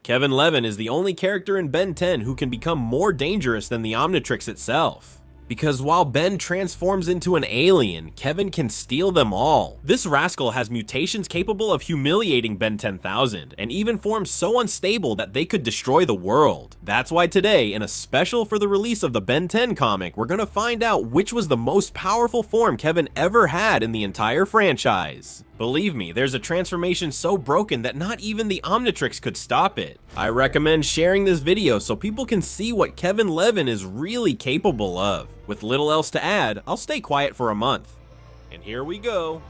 Kevin Levin is the only character in Ben 10 who can become more dangerous than the Omnitrix itself. Because while Ben transforms into an alien, Kevin can steal them all. This rascal has mutations capable of humiliating Ben 10,000, and even forms so unstable that they could destroy the world. That's why today, in a special for the release of the Ben 10 comic, we're gonna find out which was the most powerful form Kevin ever had in the entire franchise. Believe me, there's a transformation so broken that not even the Omnitrix could stop it. I recommend sharing this video so people can see what Kevin Levin is really capable of. With little else to add, I'll stay quiet for a month. And here we go.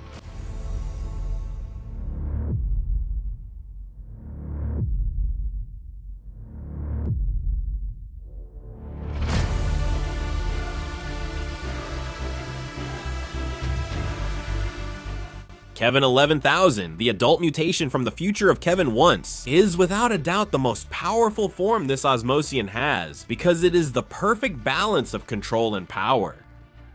Kevin 11,000, the adult mutation from the future of Kevin once, is without a doubt the most powerful form this Osmosian has, because it is the perfect balance of control and power.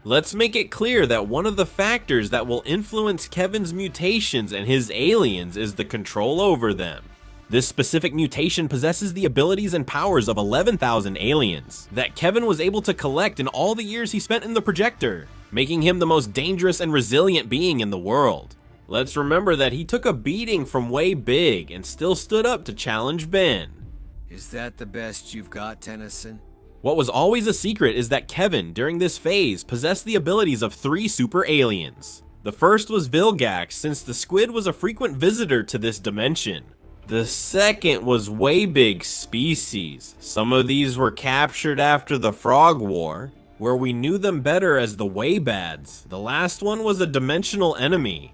Let's make it clear that one of the factors that will influence Kevin's mutations and his aliens is the control over them. This specific mutation possesses the abilities and powers of 11,000 aliens that Kevin was able to collect in all the years he spent in the projector, making him the most dangerous and resilient being in the world. Let's remember that he took a beating from Way Big and still stood up to challenge Ben. Is that the best you've got, Tennyson? What was always a secret is that Kevin, during this phase, possessed the abilities of 3 super aliens. The first was Vilgax, since the squid was a frequent visitor to this dimension. The second was Way Big's species. Some of these were captured after the Frog War, where we knew them better as the Waybads. The last one was a dimensional enemy.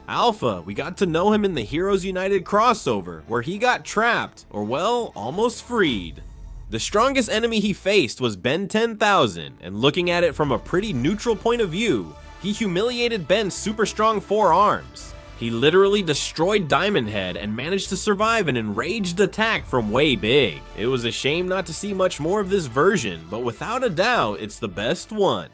Alpha, we got to know him in the Heroes United crossover, where he got trapped, or well, almost freed. The strongest enemy he faced was Ben 10,000, and looking at it from a pretty neutral point of view, he humiliated Ben's super strong 4 arms. He literally destroyed Diamond Head and managed to survive an enraged attack from Way Big. It was a shame not to see much more of this version, but without a doubt, it's the best one.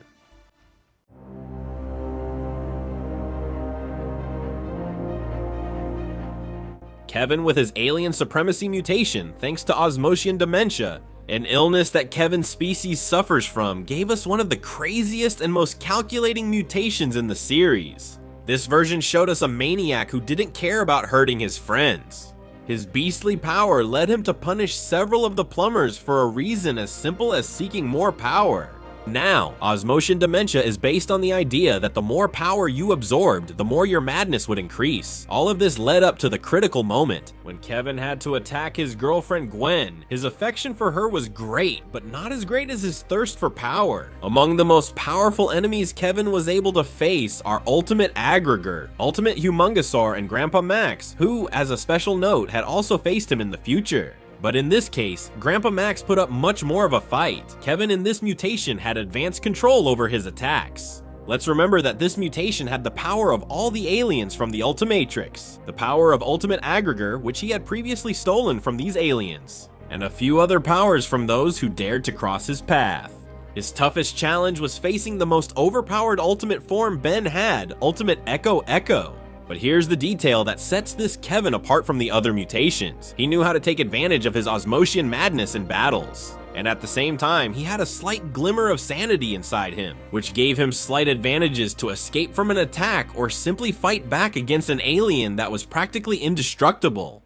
Kevin with his alien supremacy mutation, thanks to Osmosian dementia, an illness that Kevin's species suffers from, gave us one of the craziest and most calculating mutations in the series. This version showed us a maniac who didn't care about hurting his friends. His beastly power led him to punish several of the plumbers for a reason as simple as seeking more power. Now, Osmosian dementia is based on the idea that the more power you absorbed, the more your madness would increase. All of this led up to the critical moment, when Kevin had to attack his girlfriend Gwen. His affection for her was great, but not as great as his thirst for power. Among the most powerful enemies Kevin was able to face are Ultimate Aggregator, Ultimate Humungoraptor, and Grandpa Max, who, as a special note, had also faced him in the future. But in this case, Grandpa Max put up much more of a fight. Kevin in this mutation had advanced control over his attacks. Let's remember that this mutation had the power of all the aliens from the Ultimatrix, the power of Ultimate Aggregator, which he had previously stolen from these aliens, and a few other powers from those who dared to cross his path. His toughest challenge was facing the most overpowered ultimate form Ben had, Ultimate Echo. But here's the detail that sets this Kevin apart from the other mutations. He knew how to take advantage of his Osmosian madness in battles. And at the same time, he had a slight glimmer of sanity inside him, which gave him slight advantages to escape from an attack or simply fight back against an alien that was practically indestructible.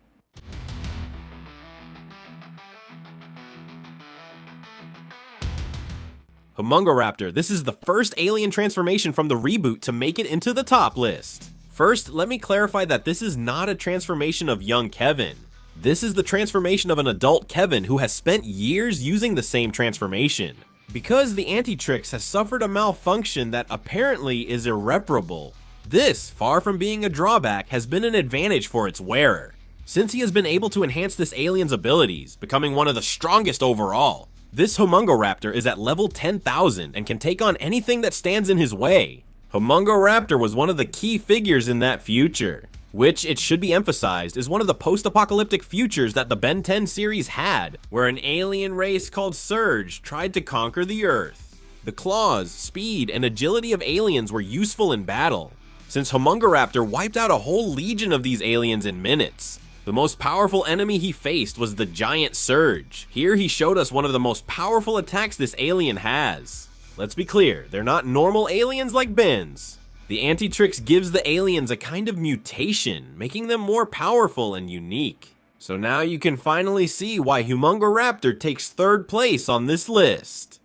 Humungoraptor, this is the first alien transformation from the reboot to make it into the top list. First, let me clarify that this is not a transformation of young Kevin. This is the transformation of an adult Kevin who has spent years using the same transformation. Because the Antitrix has suffered a malfunction that apparently is irreparable, this, far from being a drawback, has been an advantage for its wearer. Since he has been able to enhance this alien's abilities, becoming one of the strongest overall, this Humungoraptor is at level 10,000 and can take on anything that stands in his way. Humungoraptor was one of the key figures in that future, which, it should be emphasized, is one of the post-apocalyptic futures that the Ben 10 series had, where an alien race called Surge tried to conquer the Earth. The claws, speed, and agility of aliens were useful in battle, since Humungoraptor wiped out a whole legion of these aliens in minutes. The most powerful enemy he faced was the Giant Surge. Here he showed us one of the most powerful attacks this alien has. Let's be clear, they're not normal aliens like Ben's. The Antitrix gives the aliens a kind of mutation, making them more powerful and unique. So now you can finally see why Humungoraptor takes third place on this list.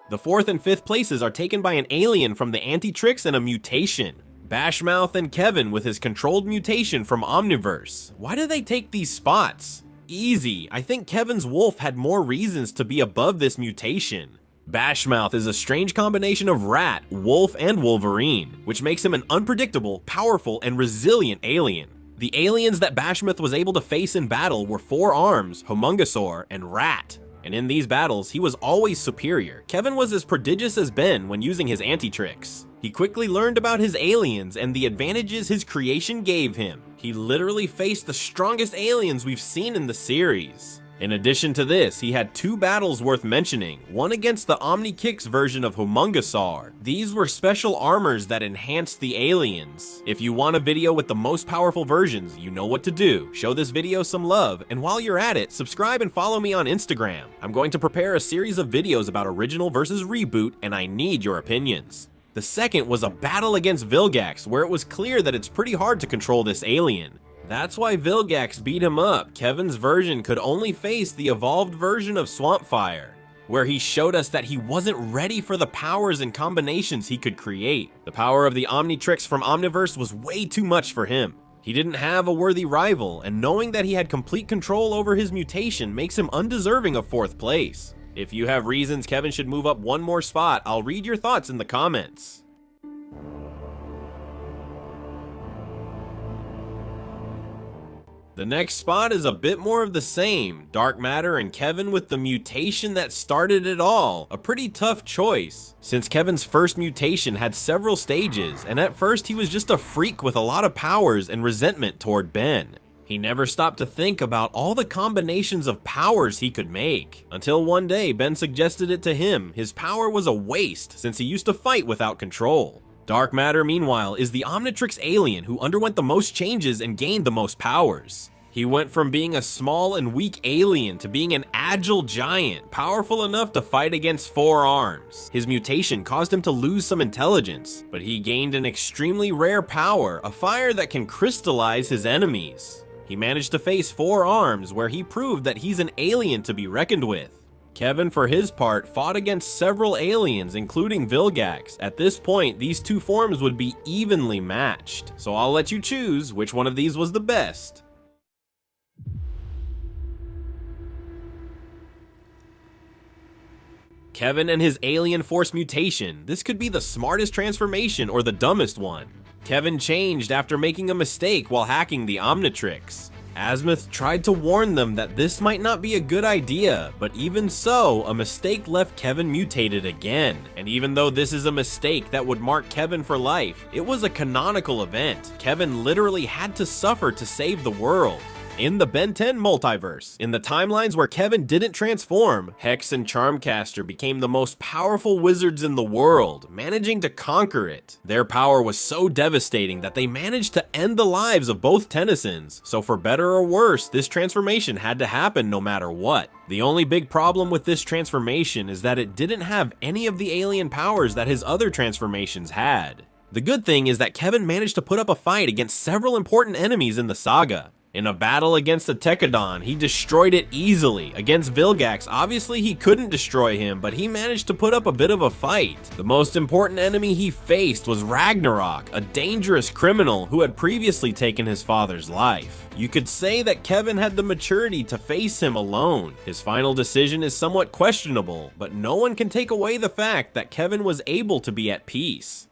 The fourth and fifth places are taken by an alien from the Antitrix and a mutation. Bashmouth and Kevin with his controlled mutation from Omniverse. Why do they take these spots? Easy, I think Kevin's wolf had more reasons to be above this mutation. Bashmouth is a strange combination of rat, wolf, and wolverine, which makes him an unpredictable, powerful, and resilient alien. The aliens that Bashmouth was able to face in battle were 4 Arms, Humungoraptor, and Rat. And in these battles, he was always superior. Kevin was as prodigious as Ben when using his Antitrix. He quickly learned about his aliens and the advantages his creation gave him. He literally faced the strongest aliens we've seen in the series. In addition to this, he had 2 battles worth mentioning, one against the Omnitrix version of Humungoraptor. These were special armors that enhanced the aliens. If you want a video with the most powerful versions, you know what to do. Show this video some love, and while you're at it, subscribe and follow me on Instagram. I'm going to prepare a series of videos about original versus reboot, and I need your opinions. The second was a battle against Vilgax, where it was clear that it's pretty hard to control this alien. That's why Vilgax beat him up. Kevin's version could only face the evolved version of Swampfire, where he showed us that he wasn't ready for the powers and combinations he could create. The power of the Omnitrix from Omniverse was way too much for him. He didn't have a worthy rival, and knowing that he had complete control over his mutation makes him undeserving of 4th place. If you have reasons Kevin should move up one more spot, I'll read your thoughts in the comments. The next spot is a bit more of the same. Dark Matter and Kevin with the mutation that started it all. A pretty tough choice, since Kevin's first mutation had several stages, and at first he was just a freak with a lot of powers and resentment toward Ben. He never stopped to think about all the combinations of powers he could make, until one day Ben suggested it to him. His power was a waste, since he used to fight without control. Dark Matter, meanwhile, is the Omnitrix alien who underwent the most changes and gained the most powers. He went from being a small and weak alien to being an agile giant, powerful enough to fight against 4 Arms. His mutation caused him to lose some intelligence, but he gained an extremely rare power, a fire that can crystallize his enemies. He managed to face 4 Arms, where he proved that he's an alien to be reckoned with. Kevin, for his part, fought against several aliens, including Vilgax. At this point, these 2 forms would be evenly matched, so I'll let you choose which one of these was the best. Kevin and his alien force mutation. This could be the smartest transformation or the dumbest one. Kevin changed after making a mistake while hacking the Omnitrix. Asmuth tried to warn them that this might not be a good idea, but even so, a mistake left Kevin mutated again. And even though this is a mistake that would mark Kevin for life, it was a canonical event. Kevin literally had to suffer to save the world. In the Ben 10 multiverse, in the timelines where Kevin didn't transform, Hex and Charmcaster became the most powerful wizards in the world, managing to conquer it. Their power was so devastating that they managed to end the lives of both Tennysons, so for better or worse, this transformation had to happen no matter what. The only big problem with this transformation is that it didn't have any of the alien powers that his other transformations had. The good thing is that Kevin managed to put up a fight against several important enemies in the saga. In a battle against the Techodon, he destroyed it easily. Against Vilgax, obviously he couldn't destroy him, but he managed to put up a bit of a fight. The most important enemy he faced was Ragnarok, a dangerous criminal who had previously taken his father's life. You could say that Kevin had the maturity to face him alone. His final decision is somewhat questionable, but no one can take away the fact that Kevin was able to be at peace.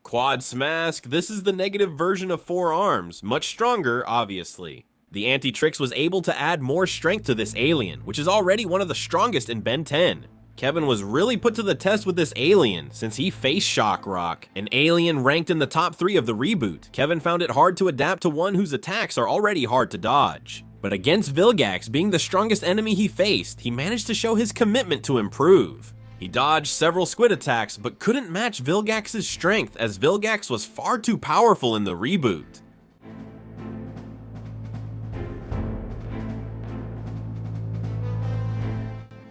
Quad Smask, this is the negative version of 4 Arms, much stronger, obviously. The Antitrix was able to add more strength to this alien, which is already one of the strongest in Ben 10. Kevin was really put to the test with this alien, since he faced Shock Rock, an alien ranked in the top 3 of the reboot. Kevin found it hard to adapt to one whose attacks are already hard to dodge. But against Vilgax being the strongest enemy he faced, he managed to show his commitment to improve. He dodged several squid attacks, but couldn't match Vilgax's strength as Vilgax was far too powerful in the reboot.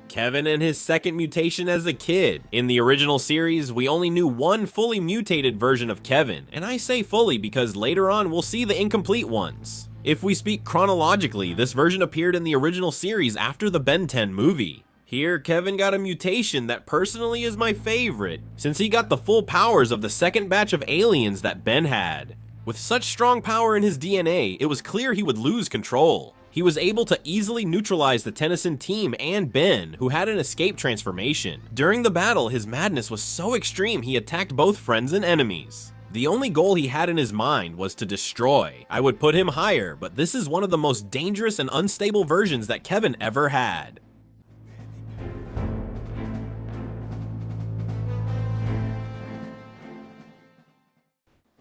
Kevin and his second mutation as a kid. In the original series, we only knew one fully mutated version of Kevin, and I say fully because later on we'll see the incomplete ones. If we speak chronologically, this version appeared in the original series after the Ben 10 movie. Here, Kevin got a mutation that personally is my favorite, since he got the full powers of the second batch of aliens that Ben had. With such strong power in his DNA, it was clear he would lose control. He was able to easily neutralize the Tennyson team and Ben, who had an escape transformation. During the battle, his madness was so extreme he attacked both friends and enemies. The only goal he had in his mind was to destroy. I would put him higher, but this is one of the most dangerous and unstable versions that Kevin ever had.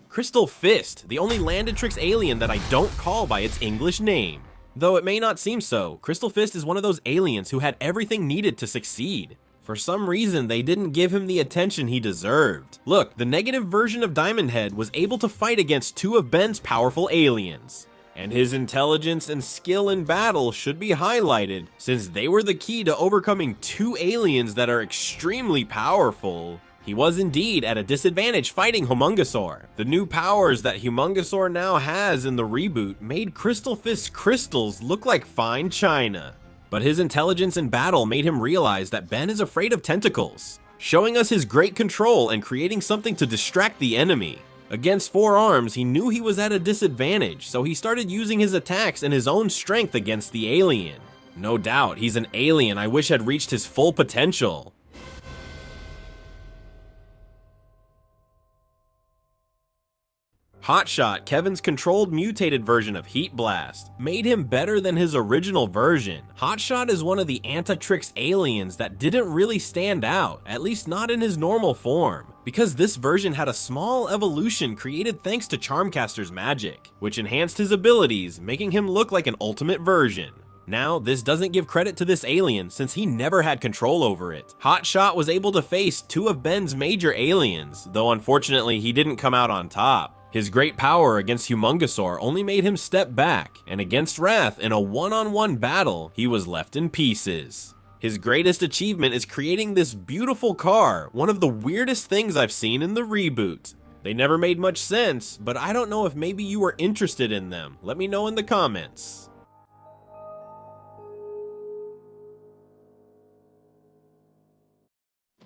Crystal Fist, the only Antitrix alien that I don't call by its English name. Though it may not seem so, Crystal Fist is one of those aliens who had everything needed to succeed. For some reason, they didn't give him the attention he deserved. Look, the negative version of Diamond Head was able to fight against two of Ben's powerful aliens. And his intelligence and skill in battle should be highlighted, since they were the key to overcoming two aliens that are extremely powerful. He was indeed at a disadvantage fighting Humungoraptor. The new powers that Humungoraptor now has in the reboot made Crystal Fist's crystals look like fine china. But his intelligence in battle made him realize that Ben is afraid of tentacles, showing us his great control and creating something to distract the enemy. Against four arms, he knew he was at a disadvantage, so he started using his attacks and his own strength against the alien. No doubt, he's an alien I wish had reached his full potential. Hotshot, Kevin's controlled mutated version of Heat Blast, made him better than his original version. Hotshot is one of the Antitrix aliens that didn't really stand out, at least not in his normal form, because this version had a small evolution created thanks to Charmcaster's magic, which enhanced his abilities, making him look like an ultimate version. Now, this doesn't give credit to this alien since he never had control over it. Hotshot was able to face two of Ben's major aliens, though unfortunately he didn't come out on top. His great power against Humungoraptor only made him step back, and against Wrath in a one-on-one battle, he was left in pieces. His greatest achievement is creating this beautiful car, one of the weirdest things I've seen in the reboot. They never made much sense, but I don't know if maybe you were interested in them. Let me know in the comments.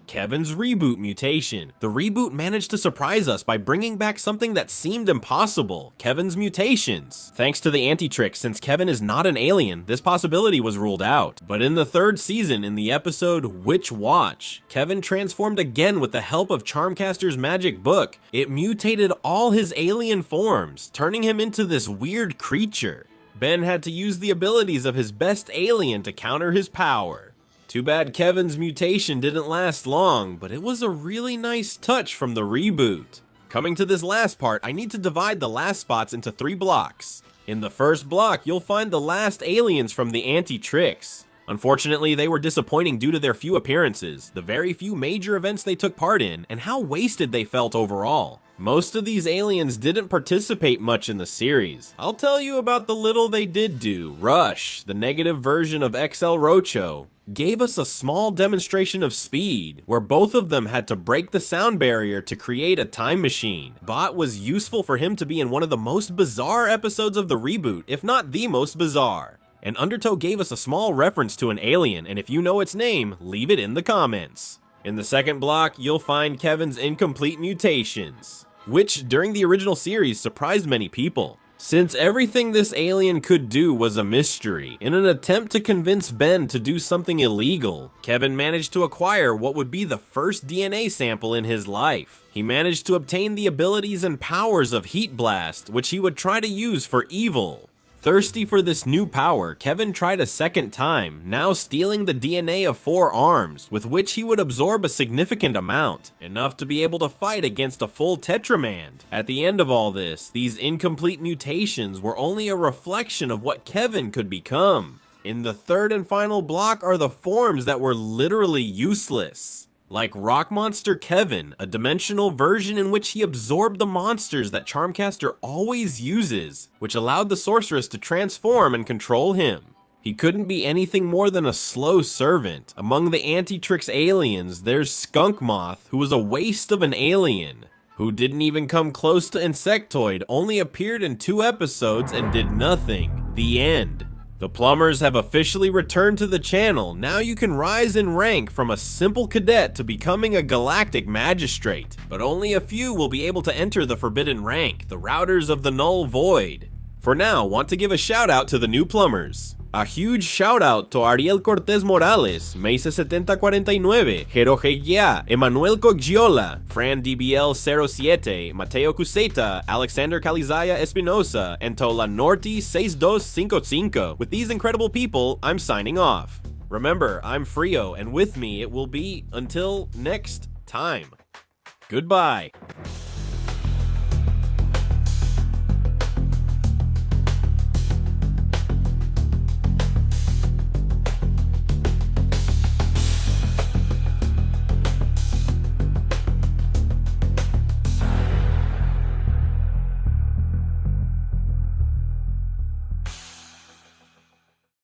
Kevin's Reboot mutation. The reboot managed to surprise us by bringing back something that seemed impossible, Kevin's mutations. Thanks to the Antitrix, since Kevin is not an alien, this possibility was ruled out. But in the third season, in the episode Witch Watch, Kevin transformed again with the help of Charmcaster's magic book. It mutated all his alien forms, turning him into this weird creature. Ben had to use the abilities of his best alien to counter his power. Too bad Kevin's mutation didn't last long, but it was a really nice touch from the reboot. Coming to this last part, I need to divide the last spots into 3 blocks. In the first block, you'll find the last aliens from the Antitrix. Unfortunately, they were disappointing due to their few appearances, the very few major events they took part in, and how wasted they felt overall. Most of these aliens didn't participate much in the series. I'll tell you about the little they did do. Rush, the negative version of XL Rocho, gave us a small demonstration of speed, where both of them had to break the sound barrier to create a time machine. Bot was useful for him to be in one of the most bizarre episodes of the reboot, if not the most bizarre. And Undertow gave us a small reference to an alien, and if you know its name, leave it in the comments. In the second block, you'll find Kevin's incomplete mutations, which during the original series surprised many people, since everything this alien could do was a mystery. In an attempt to convince Ben to do something illegal, Kevin managed to acquire what would be the first DNA sample in his life. He managed to obtain the abilities and powers of Heat Blast, which he would try to use for evil. Thirsty for this new power, Kevin tried a second time, now stealing the DNA of 4 arms, with which he would absorb a significant amount, enough to be able to fight against a full Tetramand. At the end of all this, these incomplete mutations were only a reflection of what Kevin could become. In the third and final block are the forms that were literally useless. Like Rock Monster Kevin, a dimensional version in which he absorbed the monsters that Charmcaster always uses, which allowed the sorceress to transform and control him. He couldn't be anything more than a slow servant. Among the Antitrix aliens, there's Skunk Moth, who was a waste of an alien, who didn't even come close to Insectoid, only appeared in 2 episodes and did nothing. The end. The plumbers have officially returned to the channel. Now you can rise in rank from a simple cadet to becoming a galactic magistrate, but only a few will be able to enter the forbidden rank, the routers of the null void. For now, want to give a shout out to the new plumbers. A huge shout out to Ariel Cortez Morales, Meise7049, Jero Hegia, Emanuel Coggiola, Fran DBL 07, Mateo Cuseta, Alexander Calizaya Espinosa, and Tola Norti 6255. With these incredible people, I'm signing off. Remember, I'm Frio, and with me it will be until next time. Goodbye.